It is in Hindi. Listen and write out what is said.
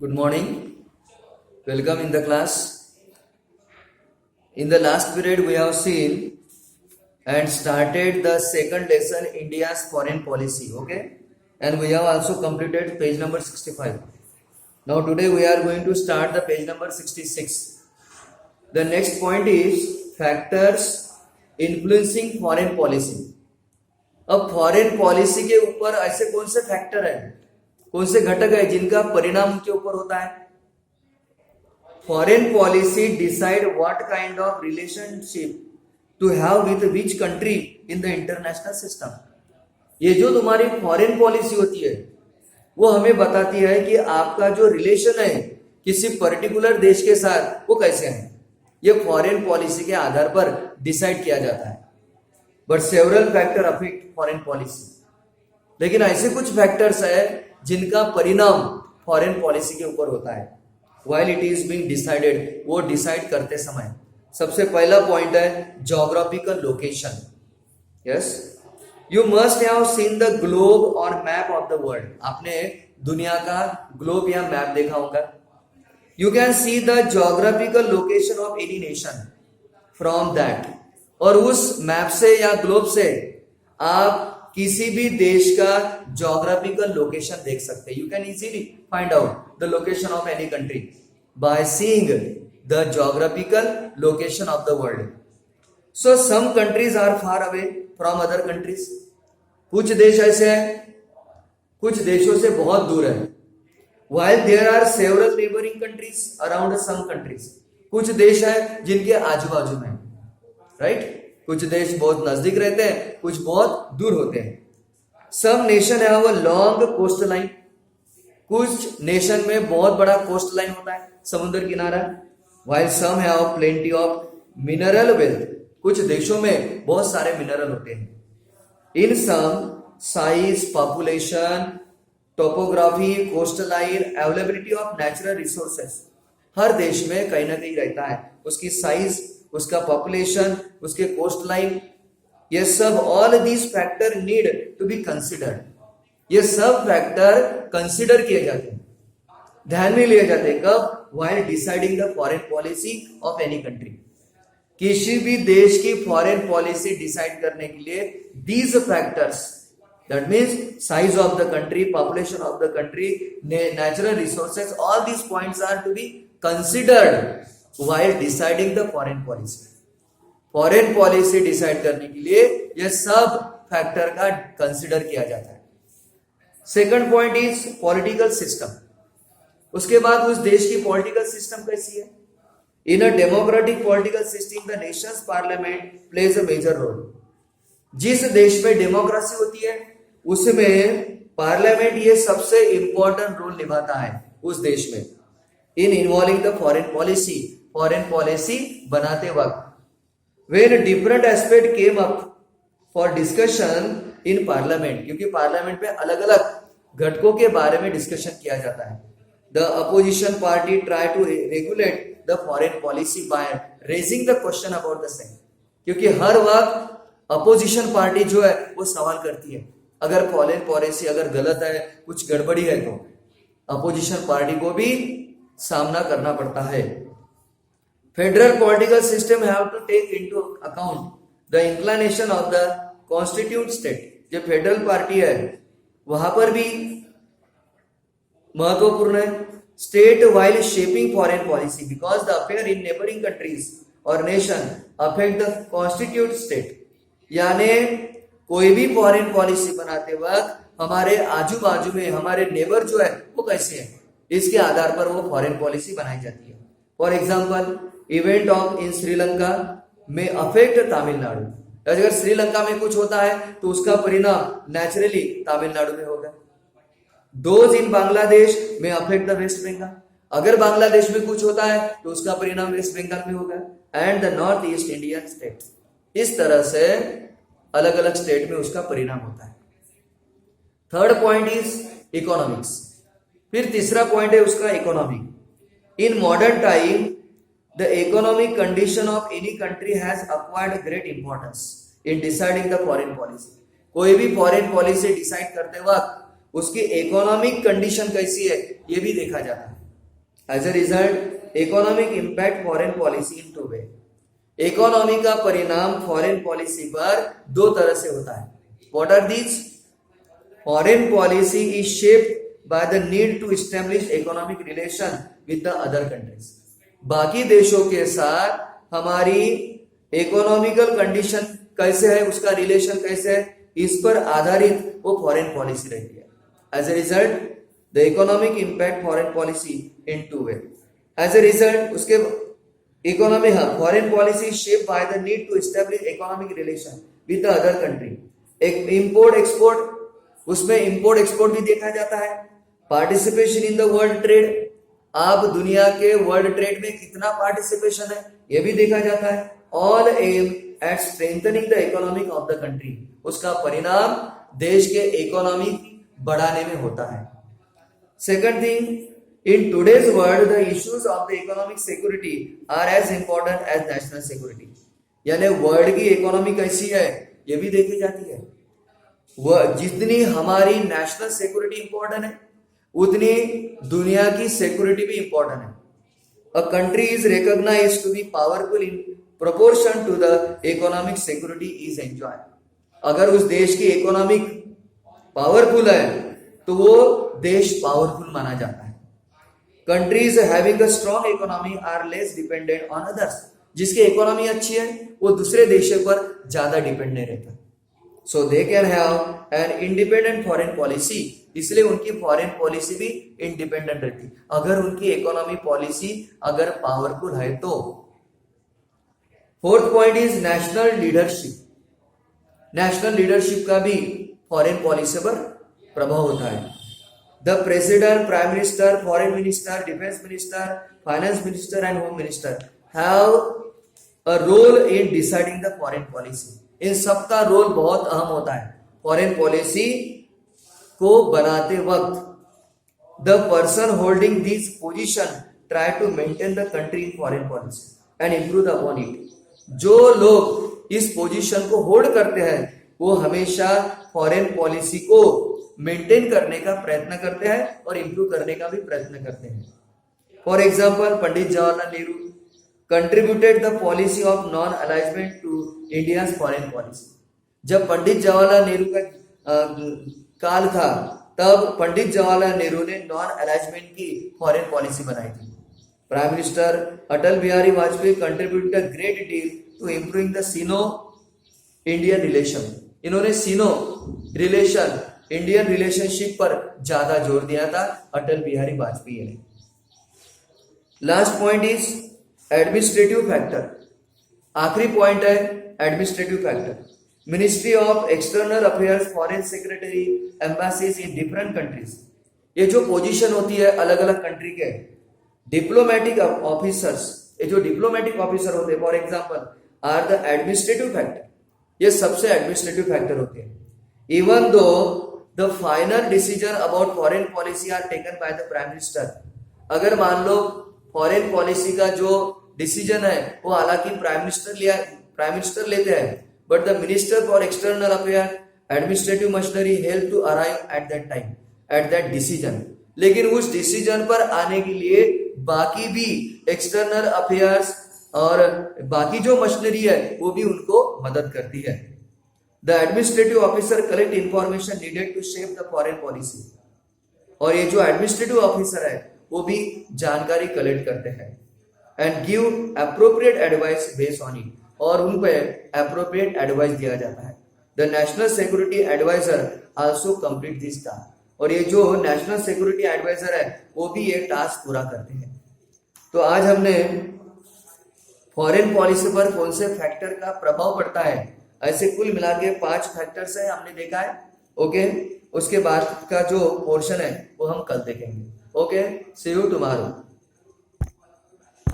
Good morning. Welcome in the class. In the last period, we have seen and started the second lesson, India's foreign policy. Okay, and we have also completed page number 65. Now today we are going to start the page number 66. The next point is factors influencing foreign policy. अब फॉरेन पॉलिसी के ऊपर ऐसे कौन से फैक्टर है, कौन से घटक है जिनका परिणाम उनके ऊपर होता है. Foreign policy decide what kind of relationship to have with which country in the international system. ये जो तुम्हारी फॉरेन पॉलिसी होती है वो हमें बताती है कि आपका जो रिलेशन है किसी पर्टिकुलर देश के साथ वो कैसे है. ये फॉरेन पॉलिसी के आधार पर डिसाइड किया जाता है. But several factor affect foreign policy. लेकिन ऐसे कुछ फैक्टर्स है जिनका परिणाम फॉरेन पॉलिसी के ऊपर होता है while it is being decided. वो डिसाइड करते समय सबसे पहला पॉइंट है geographical location. Yes, you must have seen the globe और मैप ऑफ द वर्ल्ड. आपने दुनिया का ग्लोब या मैप देखा होगा. You can see the geographical location of any nation from that. और उस मैप से या ग्लोब से आप किसी भी देश का ज्योग्राफिकल लोकेशन देख सकते हैं. You can easily find out the location of any country by seeing the geographical location of the world. So some countries are far away from other countries. कुछ देश ऐसे हैं कुछ देशों से बहुत दूर है. while there are several neighboring countries around some countries. कुछ देश है जिनके आजू बाजू में, राइट कुछ देश बहुत नजदीक रहते हैं, कुछ बहुत दूर होते हैं. Some nation have a long coastline. कुछ नेशन में बहुत बड़ा कोस्ट लाइन होता है, समुद्र किनारा. while some have plenty of mineral wealth. कुछ देशों में बहुत सारे मिनरल होते हैं. in some size, population, topography, coastline, availability of natural resources. हर देश में कहीं ना कहीं रहता है उसकी साइज, उसका पॉपुलेशन, उसके कोस्ट लाइन. ये सब all these factor need to be considered. ये सब फैक्टर कंसिडर किए जाते हैं, ध्यान में लिए जाते हैं. कब? While deciding the foreign policy of any country. किसी भी देश की फॉरेन पॉलिसी डिसाइड करने के लिए these factors, that means size of the country, population of the country, natural resources, all these points are to be considered while deciding the foreign policy. Foreign policy decide करने के लिए यह सब फैक्टर का कंसिडर किया जाता है. Second point is political system. उसके बाद उस देश की पॉलिटिकल सिस्टम कैसी है. In a democratic political system the nations parliament plays a major role. जिस देश में डेमोक्रेसी होती है उसमें पार्लियामेंट ये सबसे इंपॉर्टेंट रोल निभाता है उस देश में. In involving the foreign policy, foreign policy बनाते वक्त. When different aspect came up for discussion in parliament, क्योंकि पार्लियामेंट में अलग अलग घटकों के बारे में डिस्कशन किया जाता है. The opposition party try to regulate the foreign policy by raising the question about the same. क्योंकि हर वक्त अपोजिशन पार्टी जो है वो सवाल करती है. अगर फॉरेन पॉलिसी अगर गलत है, कुछ गड़बड़ी है, तो अपोजिशन पार्टी को भी सामना करना पड़ता है. Federal political system have to take into account the inclination of the constitute state. जो फेडरल पार्टी है वहां पर भी महत्वपूर्ण है. State while shaping foreign policy because the affair in neighbouring countries और nation affect the constitute state. यानी कोई भी फॉरेन पॉलिसी बनाते वक्त हमारे आजू बाजू में हमारे नेबर जो है वो कैसे है, इसके आधार पर वो फॉरेन पॉलिसी बनाई जाती है. फॉर एग्जाम्पल, इवेंट ऑफ इन श्रीलंका में अफेक्ट तमिलनाडु. अगर श्रीलंका में कुछ होता है तो उसका परिणाम नेचुरली तमिलनाडु में होगा. दोज इन बांग्लादेश में अफेक्ट द वेस्ट बंगाल. अगर बांग्लादेश में कुछ होता है तो उसका परिणाम वेस्ट बंगाल में होगा. And the north east Indian state. इस तरह से अलग अलग स्टेट में उसका परिणाम होता है. Third point is economics. फिर तीसरा पॉइंट है उसका economy. In modern time the economic condition of any country has acquired great importance in deciding the foreign policy. कोई भी फॉरेन पॉलिसी डिसाइड करते वक्त उसकी इकोनॉमिक कंडीशन कैसी है ये भी देखा जाता है. As a result economic impact foreign policy in two way. Economy का परिणाम फॉरेन पॉलिसी पर दो तरह से होता है। What are these? Foreign policy is shaped by the need to establish economic relation with the other countries. बाकी देशों के साथ हमारी इकोनॉमिकल कंडीशन कैसे है, उसका रिलेशन कैसे है, इस पर आधारित वो फॉरेन पॉलिसी रहती है। As a result the economic impact foreign policy in two way. As a result उसके economy, foreign policy shape by the need to establish economic relation with the other country. एक इंपोर्ट एक्सपोर्ट, उसमें इंपोर्ट एक्सपोर्ट भी देखा जाता है। Participation in the world trade, आप दुनिया के वर्ल्ड ट्रेड में कितना पार्टिसिपेशन है ये भी देखा जाता है। All aim at strengthening the economic of the country, उसका परिणाम देश के इकोनॉमी बढ़ाने में होता है। Second thing, in today's world the issues of the economic security are as important as national security. यानी वर्ल्ड की इकोनॉमी कैसी है ये भी देखी जाती है। जितनी हमारी नेशनल सिक्योरिटी इंपॉर्टेंट है उतनी दुनिया की सिक्योरिटी भी इंपॉर्टेंट है। A country is recognised to be powerful in proportion to the economic security is enjoy. अगर उस देश की इकोनॉमिक पावरफुल है तो वो देश पावरफुल माना जाता है। Countries having a strong economy are less dependent on others. जिसकी इकोनॉमी अच्छी है वो दूसरे देशों पर ज्यादा डिपेंड नहीं रहता। So they can have an independent foreign policy, इसलिए उनकी फॉरेन पॉलिसी भी इंडिपेंडेंट रहती अगर उनकी इकोनॉमी पॉलिसी अगर पावरफुल है तो। Fourth point is national leadership. National leadership का भी फॉरेन पॉलिसी पर प्रभाव होता है। The president, prime minister, foreign minister, defence minister, finance minister and home minister have a role in deciding the foreign policy. इन सबका रोल बहुत अहम होता है फॉरेन पॉलिसी को बनाते वक्त। The person holding this position try to maintain the country in foreign policy and improve upon it. जो लोग इस पोजीशन को होल्ड करते हैं वो हमेशा फॉरेन पॉलिसी को मेंटेन करने का प्रयत्न करते हैं और इंप्रूव करने का भी प्रयत्न करते हैं। For example, Pandit Jawaharlal Nehru contributed the policy of non alignment to India's foreign policy. जब पंडित जवाहरलाल नेहरू का काल था तब पंडित जवाहरलाल नेहरू ने नॉन अलाइजमेंट की फॉरेन पॉलिसी बनाई थी। Prime minister Atal Bihari Vajpayee contributed a great deal to improving the Sino Indian relation. इन्होंने सिनो रिलेशन, इंडियन रिलेशनशिप पर ज्यादा जोर दिया था अटल बिहारी वाजपेयी ने। Last point is administrative factor. आखिरी पॉइंट है administrative factor. Ministry of external affairs, foreign secretary, embassies in different countries, ये जो पोजीशन होती है अलग अलग कंट्री के डिप्लोमेटिक ऑफिसर्स, ये जो डिप्लोमेटिक ऑफिसर होते हैं for example are the administrative factor. ये सबसे एडमिनिस्ट्रेटिव फैक्टर होते हैं। Even though the final decision about foreign policy are taken by the prime minister. अगर मान लो फॉरेन पॉलिसी का जो डिसीजन है वो हालांकि प्राइम मिनिस्टर लेते हैं, but the minister for external affair, administrative machinery help to arrive at that time, at that decision. लेकिन उस डिसीजन पर आने के लिए बाकी भी एक्सटर्नल अफेयर्स और बाकी जो मशीनरी है वो भी उनको मदद करती है। The administrative officer collect information needed to shape the foreign policy. और ये जो एडमिनिस्ट्रेटिव ऑफिसर है वो भी जानकारी कलेक्ट करते हैं and give appropriate advice based on it, और उन पे अप्रोप्रिएट एडवाइस दिया जाता है। The national security adviser also complete this task. और ये जो नेशनल सिक्योरिटी एडवाइजर है वो भी ये टास्क पूरा करते हैं। तो आज हमने फॉरेन पॉलिसी पर कौन से फैक्टर का प्रभाव पड़ता है, ऐसे कुल मिला के 5 फैक्टर्स है हमने देखा है। ओके, उसके बाद का जो पोर्शन है वो हम कल देखेंगे। Okay, see you tomorrow.